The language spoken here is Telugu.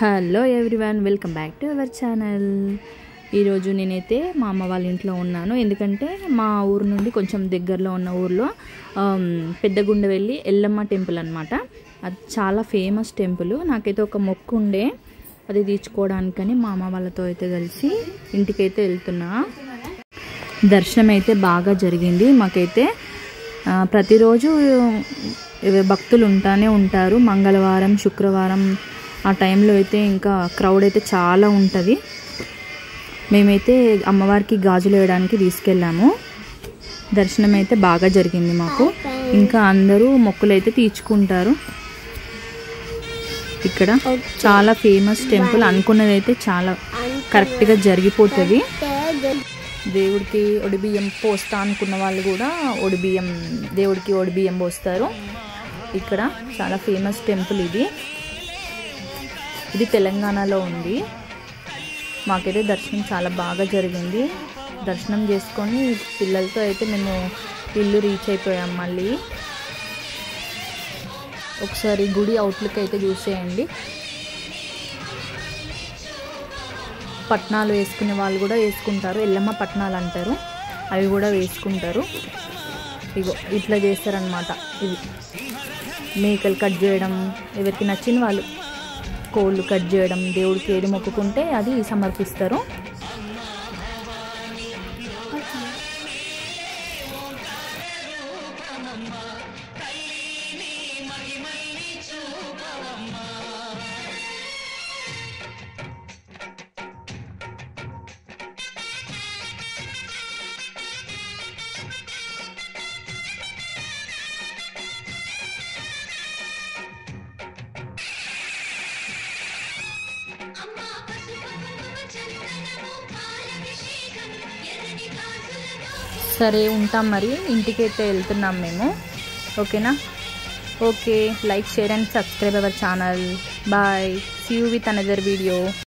Hello everyone, welcome back to our channel. ఈరోజు నేనైతే మా అమ్మ వాళ్ళ ఇంట్లో ఉన్నాను. ఎందుకంటే మా ఊరు నుండి కొంచెం దగ్గరలో ఉన్న ఊర్లో పెద్దగుండవెల్లి ఎల్లమ్మ టెంపుల్ అనమాట. అది చాలా ఫేమస్ టెంపుల్. నాకైతే ఒక మొక్కు ఉండే, అది తీర్చుకోవడానికని మా అమ్మ వాళ్ళతో అయితే కలిసి ఇంటికైతే వెళ్తున్నా. దర్శనం అయితే బాగా జరిగింది. మాకైతే ప్రతిరోజు భక్తులు ఉంటానే ఉంటారు. మంగళవారం, శుక్రవారం ఆ టైంలో అయితే ఇంకా క్రౌడ్ అయితే చాలా ఉంటుంది. మేమైతే అమ్మవారికి గాజులు వేయడానికి తీసుకెళ్ళాము. దర్శనం అయితే బాగా జరిగింది మాకు. ఇంకా అందరూ మొక్కులు అయితే తీర్చుకుంటారు. ఇక్కడ చాలా ఫేమస్ టెంపుల్. అనుకున్నది అయితే చాలా కరెక్ట్గా జరిగిపోతుంది. దేవుడికి ఒడిబియ్యం పోస్తా అనుకున్న వాళ్ళు కూడా దేవుడికి ఒడిబియ్యం పోస్తారు. ఇక్కడ చాలా ఫేమస్ టెంపుల్ ఇది తెలంగాణలో ఉంది. మాకైతే దర్శనం చాలా బాగా జరిగింది. దర్శనం చేసుకొని పిల్లలతో అయితే మేము ఇల్లు రీచ్ అయిపోయాం. మళ్ళీ ఒకసారి గుడి అవుట్లుక్ అయితే చూసేయండి. పట్నాలు వేసుకునే వాళ్ళు కూడా వేసుకుంటారు. ఎల్లమ్మ పట్నాలు అంటారు, అవి కూడా వేసుకుంటారు. ఇగో ఇట్లా చేస్తారనమాట. ఇది మేకలు కట్ చేయడం, ఎవరికి నచ్చిన వాళ్ళు కోళ్ళు కట్ చేయడం, దేవుడికి ఏది మొక్కుకుంటే అది సమర్పిస్తారు. సరే ఉంటాం, మరి ఇంటికైతే వెళ్తున్నాం మేము. ఓకేనా? Okay, like, share and subscribe our channel. Bye, see you with another video.